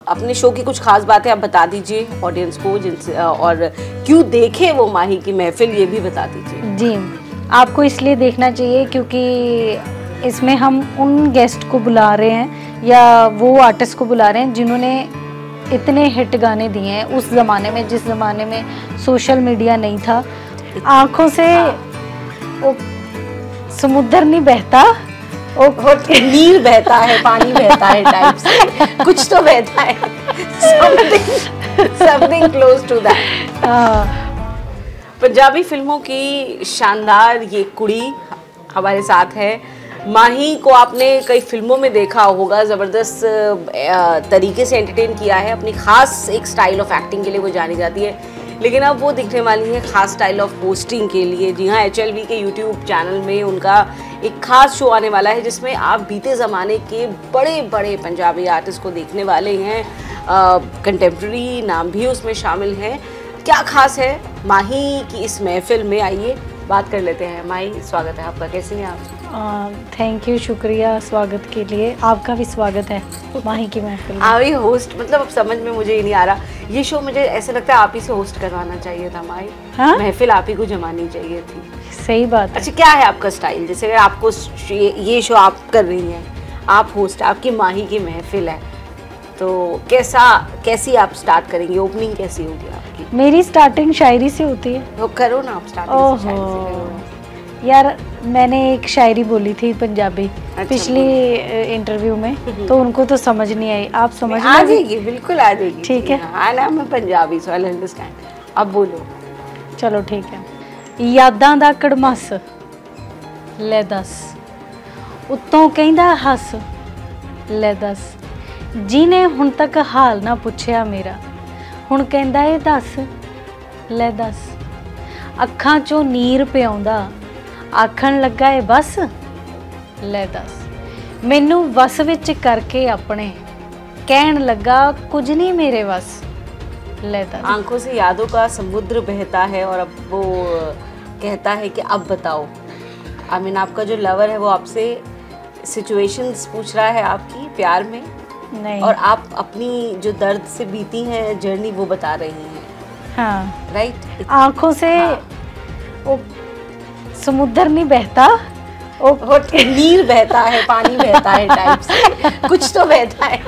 अपने शो की कुछ खास बातें आप बता दीजिए ऑडियंस को, जिनसे और क्यों देखे वो माही की महफिल, ये भी बता दीजिए। जी, आपको इसलिए देखना चाहिए क्योंकि इसमें हम उन गेस्ट को बुला रहे हैं या वो आर्टिस्ट को बुला रहे हैं जिन्होंने इतने हिट गाने दिए हैं उस ज़माने में, जिस ज़माने में सोशल मीडिया नहीं था। आँखों से वो समुद्र नहीं बहता, वो नीर बहता है, पानी बहता है टाइप से कुछ तो बहता है, something close to that। Punjabi फिल्मों की शानदार ये कुड़ी हमारे साथ है। माही को आपने कई फिल्मों में देखा होगा, ज़बरदस्त तरीके से एंटरटेन किया है, अपनी खास एक स्टाइल ऑफ एक्टिंग के लिए वो जानी जाती है, लेकिन अब वो दिखने वाली है खास स्टाइल ऑफ होस्टिंग के लिए। जी हाँ, HLV के यूट्यूब चैनल में उनका एक खास शो आने वाला है जिसमें आप बीते ज़माने के बड़े बड़े पंजाबी आर्टिस्ट को देखने वाले हैं, कंटेम्प्रेरी नाम भी उसमें शामिल हैं। क्या खास है माही की इस महफिल में, आइए बात कर लेते हैं। माही, स्वागत है आपका, कैसे हैं आप? थैंक यू, शुक्रिया स्वागत के लिए। आपका भी स्वागत है माही की महफिल में। आप ही होस्ट, मतलब अब समझ में मुझे ही नहीं आ रहा, ये शो मुझे ऐसा लगता है आप ही से होस्ट करवाना चाहिए था माही। हाँ? महफिल आप ही को जमानी चाहिए थी। सही बात है। अच्छा, क्या है आपका स्टाइल? जैसे अगर आपको ये शो आप कर रही हैं, आप होस्ट, आपकी माही की महफिल है, तो कैसी आप स्टार्ट करेंगे? ओपनिंग कैसी होगी आपकी? मेरी स्टार्टिंग शायरी से होती है। तो करो ना आप स्टार्टिंग से, शायरी से करो। यार, मैंने एक शायरी बोली थी पंजाबी, अच्छा, पिछली इंटरव्यू में, तो उनको तो समझ नहीं आई। आप समझ आ जाएगी, बिल्कुल आ जाएगी। ठीक है। हाँ ना, मैं पंजाबी, सो आई अंडरस्टैंड। अब बोलो। चलो ठीक है। यादां दा कड़मस ले दस, उत्तों कहंदा हस ले दस, जिने हुण तक हाल ना पुछया मेरा, हुण कहंदा ए दस ले दस, अखां चों नीर पिआउंदा, आखण लगा ए बस ले दस, मैनू वस विच करके अपने, कहण लगा कुछ नहीं मेरे बस ले दस। आंखों से यादों का समुद्र बहता है और अब वो कहता है कि अब बताओ। आई मीन, आपका जो लवर है वो आपसे सिचुएशंस पूछ रहा है आपकी प्यार में, नहीं, और आप अपनी जो दर्द से बीती हैं जर्नी वो बता रही हैं। हाँ, राइट। आंखों से वो समुद्र नहीं बहता, वो नीर बहता है, पानी बहता है टाइप से कुछ तो बहता है,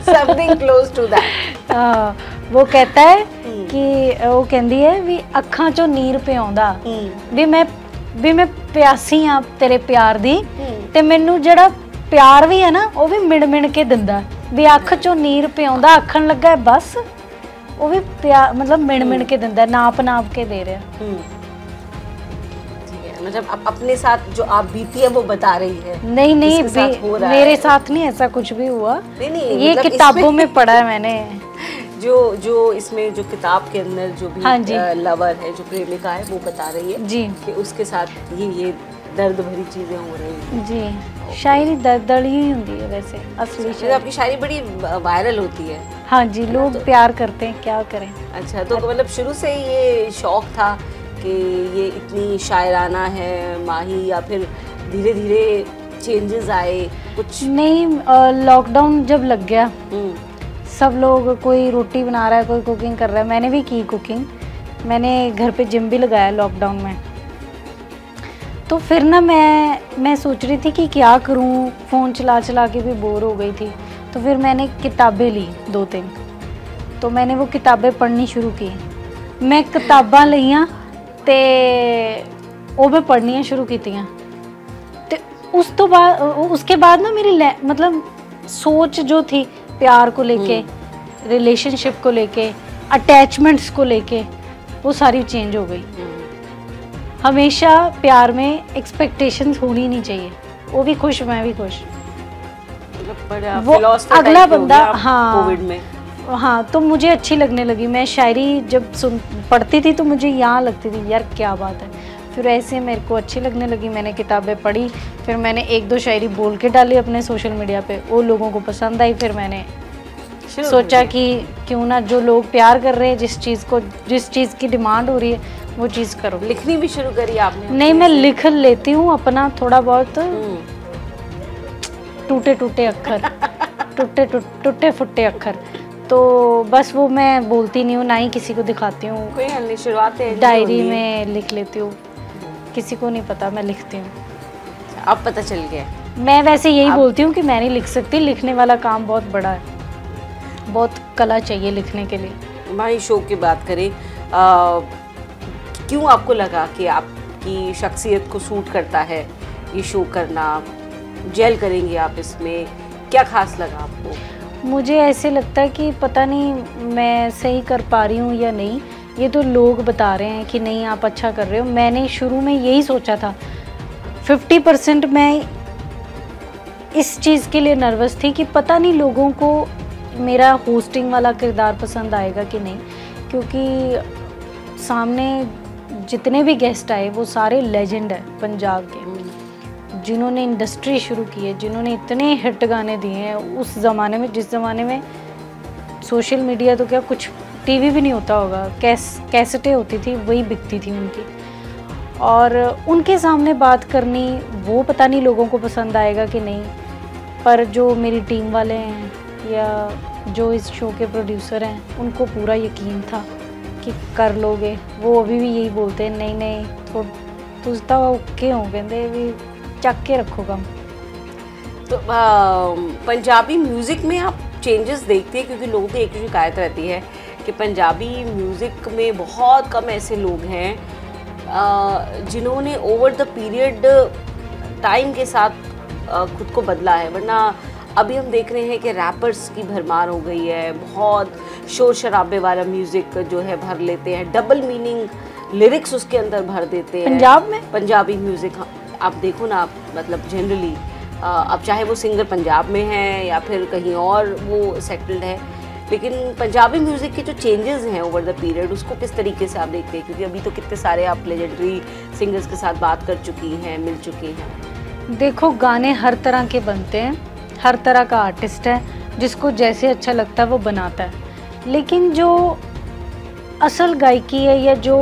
something close to that। वो कहता है कि वो कहती है भी अखां चों नीर पिआउंदा, भी मैं प्यासी हाँ तेरे प्यार दी, ते मैनू जड़ा प्यार भी है ना वो भी मिण के दिंदा, भी अख चों नीर पिआउंदा, आखण लगा है बस, वो भी प्यार मतलब मिण के दिंदा, नाप के दे रहा। मतलब आप अपने साथ जो आप बीती है वो बता रही है। नहीं, मेरे साथ नहीं ऐसा कुछ भी हुआ। नहीं, ये मतलब किताबों में पढ़ा है मैंने। जो इसमें जो किताब के अंदर जो भी हाँ लवर है, जो प्रेमिका है, वो बता रही है जी कि उसके साथ ये दर्द भरी चीजें हो रही हैं। जी, शायरी दर्द ही होती है वैसे असली शायरी। आपकी शायरी बड़ी वायरल होती है। हाँ जी, लोग प्यार करते हैं, क्या करें। अच्छा, तो मतलब शुरू से ये शौक था कि ये इतनी शायराना है माही, या फिर धीरे धीरे चेंजेस आए कुछ? नहीं, लॉकडाउन जब लग गया, सब लोग, कोई रोटी बना रहा है, कोई कुकिंग कर रहा है, मैंने भी की कुकिंग, मैंने घर पे जिम भी लगाया लॉकडाउन में। तो फिर ना मैं सोच रही थी कि क्या करूं, फ़ोन चला के भी बोर हो गई थी, तो फिर मैंने किताबें ली 2-3, तो मैंने वो किताबें पढ़नी शुरू की। मैं किताबां लईयां ते वो मैं पढ़नियां शुरू कीतियां, ते उसके बाद ना मेरी मतलब सोच जो थी प्यार को लेके, रिलेशनशिप को लेके, अटैचमेंट्स को लेके, वो सारी चेंज हो गई। हमेशा प्यार में एक्सपेक्टेशंस होनी नहीं चाहिए, वो भी खुश मैं भी खुश, वो अगला बंदा। हाँ, कोविड में हाँ, तो मुझे अच्छी लगने लगी। मैं शायरी जब पढ़ती थी तो मुझे यहाँ लगती थी यार क्या बात है, फिर ऐसे मेरे को अच्छी लगने लगी, मैंने किताबें पढ़ी, फिर मैंने 1-2 शायरी बोल के डाली अपने सोशल मीडिया पे, वो लोगों को पसंद आई, फिर मैंने सोचा कि क्यों ना जो लोग प्यार कर रहे हैं, जिस चीज़ की डिमांड हो रही है वो चीज़ करो। लिखनी भी शुरू करी आपने? नहीं, मैं लिख लेती हूँ अपना थोड़ा बहुत, टूटे अक्षर टूटे फुट्टे अक्षर, तो बस वो मैं बोलती नहीं हूँ, ना ही किसी को दिखाती हूँ। कोई हल नहीं, शुरुआत है डायरी में लिख लेती हूँ, किसी को नहीं पता मैं लिखती हूँ। अब पता चल गया। मैं वैसे यही बोलती हूँ कि मैं नहीं लिख सकती, लिखने वाला काम बहुत बड़ा है, बहुत कला चाहिए लिखने के लिए। भाई शो की बात करें, क्यों आपको लगा कि आपकी शख्सियत को सूट करता है ये शो करना, जेल करेंगे आप इसमें, क्या खास लगा आपको? मुझे ऐसे लगता है कि पता नहीं मैं सही कर पा रही हूँ या नहीं, ये तो लोग बता रहे हैं कि नहीं आप अच्छा कर रहे हो। मैंने शुरू में यही सोचा था, 50% मैं इस चीज़ के लिए नर्वस थी कि पता नहीं लोगों को मेरा होस्टिंग वाला किरदार पसंद आएगा कि नहीं, क्योंकि सामने जितने भी गेस्ट आए वो सारे लेजेंड है पंजाब के, जिन्होंने इंडस्ट्री शुरू की है, जिन्होंने इतने हिट गाने दिए हैं उस ज़माने में, जिस ज़माने में सोशल मीडिया तो क्या कुछ टीवी भी नहीं होता होगा, कैसेटें होती थी, वही बिकती थी उनकी, और उनके सामने बात करनी, वो पता नहीं लोगों को पसंद आएगा कि नहीं। पर जो मेरी टीम वाले हैं या जो इस शो के प्रोड्यूसर हैं, उनको पूरा यकीन था कि कर लोगे। वो अभी भी यही बोलते हैं, नहीं नहीं तो तुझ तो ओके हो, कहते भी चक के रखो कम। तो पंजाबी म्यूज़िक में आप चेंजेस देखते हैं? क्योंकि लोगों की एक शिकायत रहती है कि पंजाबी म्यूज़िक में बहुत कम ऐसे लोग हैं जिन्होंने ओवर द पीरियड टाइम के साथ खुद को बदला है, वरना अभी हम देख रहे हैं कि रैपर्स की भरमार हो गई है, बहुत शोर शराबे वाला म्यूज़िक जो है भर लेते हैं, डबल मीनिंग लिरिक्स उसके अंदर भर देते हैं। पंजाब में पंजाबी म्यूज़िक आप देखो ना, आप मतलब जनरली अब चाहे वो सिंगर पंजाब में है या फिर कहीं और वो सेटल्ड है, लेकिन पंजाबी म्यूज़िक के जो चेंजेस हैं ओवर द पीरियड, उसको किस तरीके से आप देखते हैं? क्योंकि अभी तो कितने सारे आप लेजेंडरी सिंगर्स के साथ बात कर चुकी हैं, मिल चुकी हैं। देखो गाने हर तरह के बनते हैं, हर तरह का आर्टिस्ट है, जिसको जैसे अच्छा लगता है वो बनाता है, लेकिन जो असल गायकी है या जो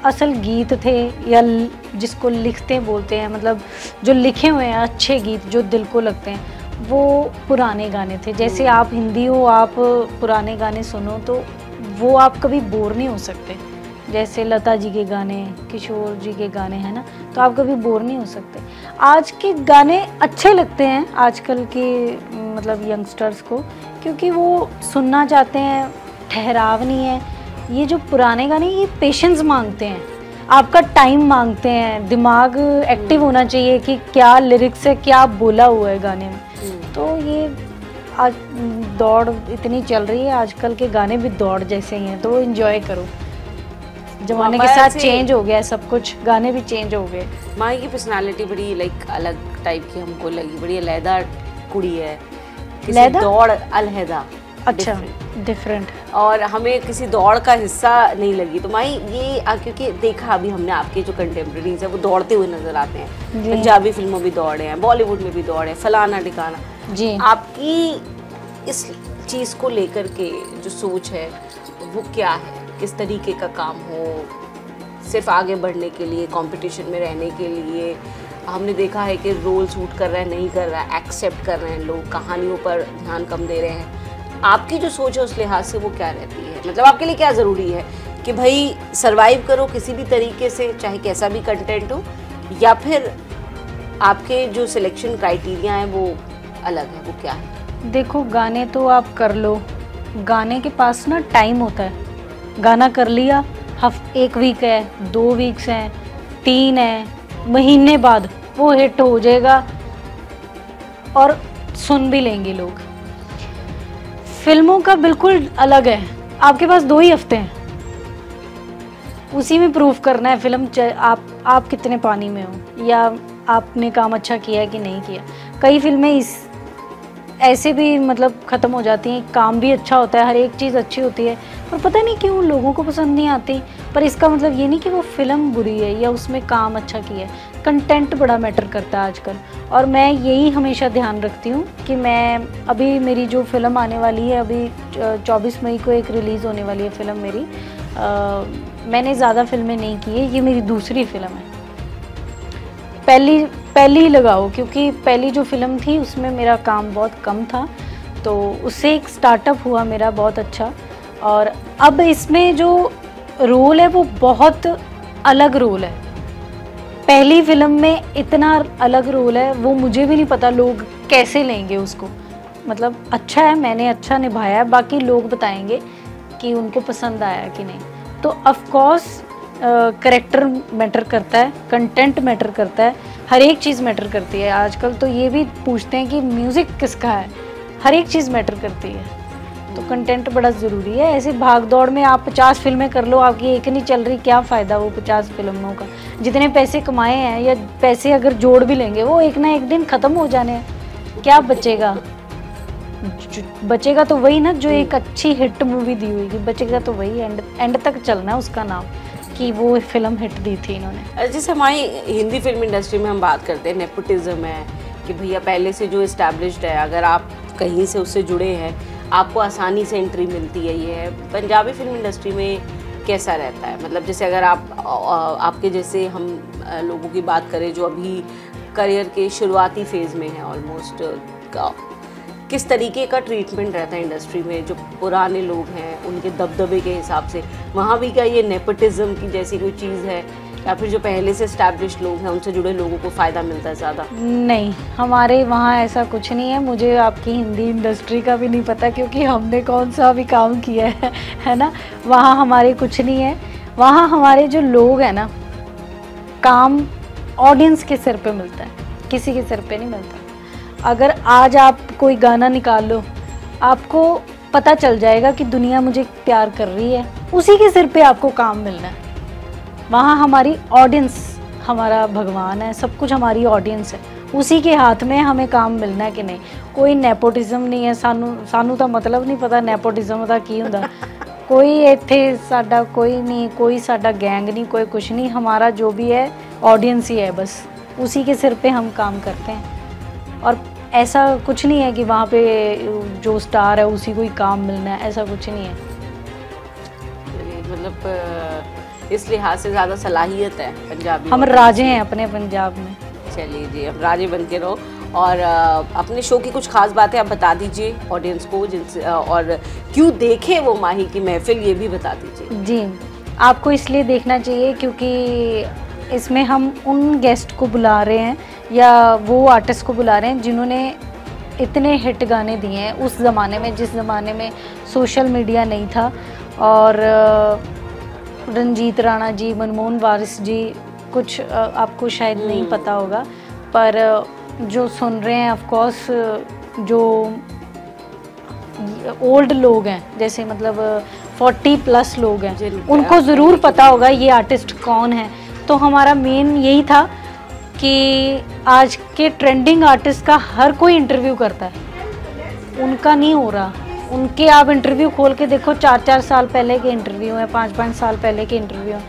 असल गीत थे या जिसको लिखते बोलते हैं, मतलब जो लिखे हुए हैं अच्छे गीत जो दिल को लगते हैं, वो पुराने गाने थे। जैसे आप हिंदी हो, आप पुराने गाने सुनो तो वो आप कभी बोर नहीं हो सकते। जैसे लता जी के गाने, किशोर जी के गाने हैं ना, तो आप कभी बोर नहीं हो सकते। आज के गाने अच्छे लगते हैं आजकल के मतलब यंगस्टर्स को, क्योंकि वो सुनना चाहते हैं, ठहराव नहीं है। ये जो पुराने गाने ये पेशेंस मांगते हैं, आपका टाइम मांगते हैं, दिमाग एक्टिव होना चाहिए कि क्या लिरिक्स है, क्या बोला हुआ है गाने में। तो ये आज दौड़ इतनी चल रही है, आजकल के गाने भी दौड़ जैसे ही हैं, तो एंजॉय करो। जमाने के साथ चेंज हो गया है सब कुछ, गाने भी चेंज हो गए। माही की पर्सनालिटी बड़ी लाइक अलग टाइप की हमको लगी, बड़ी अलहदा कुड़ी है, किसी दौड़ अलहदा, अच्छा डिफरेंट, और हमें किसी दौड़ का हिस्सा नहीं लगी। तो माही ये क्योंकि देखा अभी हमने आपके जो कंटेम्प्रेरीज है वो दौड़ते हुए नजर आते हैं, पंजाबी फिल्मों में दौड़े हैं, बॉलीवुड में भी दौड़े हैं, फलाना ठिकाना जी। आपकी इस चीज़ को लेकर के जो सोच है वो क्या है? किस तरीके का काम हो, सिर्फ आगे बढ़ने के लिए, कंपटीशन में रहने के लिए? हमने देखा है कि रोल सूट कर रहा है, नहीं कर रहा है, एक्सेप्ट कर रहे हैं लोग, कहानियों पर ध्यान कम दे रहे हैं। आपकी जो सोच है उस लिहाज से वो क्या रहती है? मतलब आपके लिए क्या ज़रूरी है कि भाई सरवाइव करो किसी भी तरीके से, चाहे कैसा भी कंटेंट हो, या फिर आपके जो सिलेक्शन क्राइटेरिया हैं वो अलग है, वो क्या है? देखो गाने तो आप कर लो, गाने के पास ना टाइम होता है, गाना कर लिया, एक वीक है, 2 वीक्स हैं, 3 है, महीने बाद वो हिट हो जाएगा और सुन भी लेंगे लोग। फिल्मों का बिल्कुल अलग है, आपके पास 2 ही हफ्ते हैं, उसी में प्रूफ करना है फिल्म आप कितने पानी में हो या आपने काम अच्छा किया है कि नहीं किया। कई फिल्में ऐसे भी मतलब ख़त्म हो जाती हैं, काम भी अच्छा होता है, हर एक चीज़ अच्छी होती है, पर पता नहीं क्यों लोगों को पसंद नहीं आती। पर इसका मतलब ये नहीं कि वो फिल्म बुरी है या उसमें काम अच्छा किया है। कंटेंट बड़ा मैटर करता है आजकल, और मैं यही हमेशा ध्यान रखती हूँ कि मैं अभी मेरी जो फिल्म आने वाली है, अभी 24 मई को एक रिलीज़ होने वाली है फिल्म मेरी। मैंने ज़्यादा फिल्में नहीं की है, ये मेरी दूसरी फिल्म है। पहली पहली ही लगाओ, क्योंकि पहली जो फिल्म थी उसमें मेरा काम बहुत कम था, तो उससे एक स्टार्टअप हुआ मेरा बहुत अच्छा। और अब इसमें जो रोल है वो बहुत अलग रोल है। पहली फिल्म में इतना अलग रोल है, वो मुझे भी नहीं पता लोग कैसे लेंगे उसको। मतलब अच्छा है, मैंने अच्छा निभाया है, बाकी लोग बताएंगे कि उनको पसंद आया कि नहीं। तो ऑफ कोर्स कैरेक्टर मैटर करता है, कंटेंट मैटर करता है, हर एक चीज़ मैटर करती है। आजकल तो ये भी पूछते हैं कि म्यूज़िक किसका है, हर एक चीज़ मैटर करती है। तो कंटेंट बड़ा ज़रूरी है। ऐसे भाग दौड़ में आप 50 फिल्में कर लो, आपकी एक नहीं चल रही, क्या फ़ायदा वो 50 फिल्मों का। जितने पैसे कमाए हैं या पैसे अगर जोड़ भी लेंगे वो एक ना एक दिन ख़त्म हो जाने हैं, क्या बचेगा? बचेगा तो वही ना जो एक अच्छी हिट मूवी दी हुई, बचेगा तो वही, एंड तक चलना है उसका नाम कि वो फिल्म हिट दी थी इन्होंने। जैसे हमारी हिंदी फिल्म इंडस्ट्री में हम बात करते हैं नेपोटिज्म है कि भैया पहले से जो इस्टेब्लिश्ड है, अगर आप कहीं से उससे जुड़े हैं आपको आसानी से एंट्री मिलती है। ये है पंजाबी फिल्म इंडस्ट्री में कैसा रहता है? मतलब जैसे अगर आपके जैसे हम लोगों की बात करें जो अभी करियर के शुरुआती फेज़ में है ऑलमोस्ट, किस तरीके का ट्रीटमेंट रहता है इंडस्ट्री में? जो पुराने लोग हैं उनके दबदबे के हिसाब से वहाँ भी क्या ये नेपोटिज्म की जैसी कोई चीज़ है, या फिर जो पहले से एस्टैब्लिश्ड लोग हैं उनसे जुड़े लोगों को फ़ायदा मिलता है ज़्यादा? नहीं, हमारे वहाँ ऐसा कुछ नहीं है। मुझे आपकी हिंदी इंडस्ट्री का भी नहीं पता, क्योंकि हमने कौन सा भी काम किया है ना। वहाँ हमारे कुछ नहीं है। वहाँ हमारे जो लोग हैं ना, काम ऑडियंस के सिर पे मिलता है, किसी के सिर पे नहीं मिलता। अगर आज आप कोई गाना निकाल लो, आपको पता चल जाएगा कि दुनिया मुझे प्यार कर रही है, उसी के सिर पे आपको काम मिलना है। वहाँ हमारी ऑडियंस हमारा भगवान है, सब कुछ हमारी ऑडियंस है, उसी के हाथ में हमें काम मिलना है कि नहीं। कोई नेपोटिज्म नहीं है। सानू तो मतलब नहीं पता नेपोटिज्म का की हुंदा। कोई इत्थे साडा कोई नहीं, कोई साडा गैंग नहीं, कोई कुछ नहीं। हमारा जो भी है ऑडियंस ही है, बस उसी के सिर पे हम काम करते हैं। और ऐसा कुछ नहीं है कि वहाँ पे जो स्टार है उसी को ही काम मिलना है, ऐसा कुछ नहीं है। मतलब इस लिहाज से ज़्यादा सलाहियत है पंजाबी। हम राजे हैं अपने पंजाब में। चलिए जी, हम राजे बन के रहो। और अपने शो की कुछ खास बातें आप बता दीजिए ऑडियंस को, जिनसे और क्यों देखें वो माही की महफिल, ये भी बता दीजिए। जी, आपको इसलिए देखना चाहिए क्योंकि इसमें हम उन गेस्ट को बुला रहे हैं या वो आर्टिस्ट को बुला रहे हैं जिन्होंने इतने हिट गाने दिए हैं उस ज़माने में, जिस ज़माने में सोशल मीडिया नहीं था। और रंजीत राणा जी, मनमोहन वारिस जी, कुछ आपको शायद नहीं पता होगा, पर जो सुन रहे हैं ऑफ कोर्स जो ओल्ड लोग हैं, जैसे मतलब 40+ लोग हैं, उनको ज़रूर पता होगा ये आर्टिस्ट कौन है। तो हमारा मेन यही था कि आज के ट्रेंडिंग आर्टिस्ट का हर कोई इंटरव्यू करता है, उनका नहीं हो रहा। उनके आप इंटरव्यू खोल के देखो, 4-4 साल पहले के इंटरव्यू हैं, 5-5 साल पहले के इंटरव्यू हैं।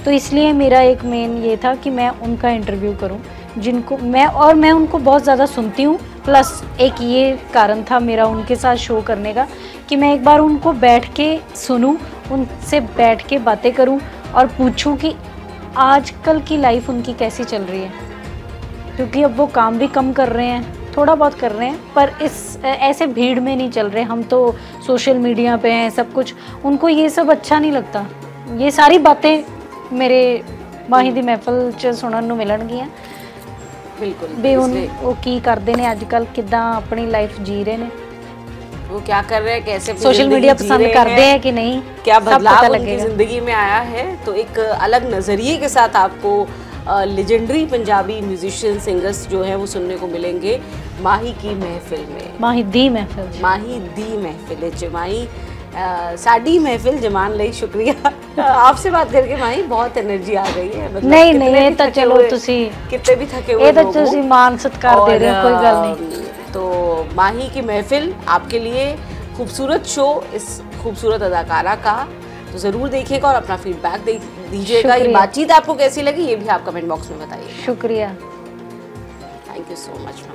तो इसलिए मेरा एक मेन ये था कि मैं उनका इंटरव्यू करूं जिनको मैं उनको बहुत ज़्यादा सुनती हूं। प्लस एक ये कारण था मेरा उनके साथ शो करने का कि मैं एक बार उनको बैठ के सुनूं, उनसे बैठ के बातें करूं और पूछूं कि आजकल की लाइफ उनकी कैसी चल रही है। क्योंकि अब वो काम भी कम कर रहे हैं, थोड़ा बहुत कर रहे हैं, पर इस ऐसे भीड़ में नहीं चल रहे। हम तो सोशल मीडिया पे हैं, सब कुछ, उनको ये सब अच्छा नहीं लगता। ये सारी बातें मेरे माही दी महफिल च सुनन नूं मिलणगियां। बिल्कुल भी वो की करते हैं आजकल, किदां अपनी लाइफ जी रहे हैं, वो क्या कर रहे हैं, कैसे सोशल मीडिया पसंद करते हैं कि नहीं, क्या बदलाव उनकी जिंदगी में आया है। तो एक अलग नज़रिए के साथ आपको लेजेंडरी पंजाबी म्यूजिशियन सिंगर्स जो हैं वो सुनने को मिलेंगे माही की महफिल में। माही दी महफिल माही साडी महफिल जमान लई शुक्रिया। आपसे बात करके माही बहुत एनर्जी आ गई है। मतलब नहीं ये तो चलो तुसी कितने भी थके हुए ये तो तुसी मान सत्कार दे रहे हो, कोई गल नहीं। तो माही की महफिल आपके लिए खूबसूरत शो इस खूबसूरत अदाकारा का, तो ज़रूर देखिएगा और अपना फीडबैक दीजिएगा। ये बातचीत आपको कैसी लगी ये भी आप कमेंट बॉक्स में बताइए। शुक्रिया, thank you so much ma'am.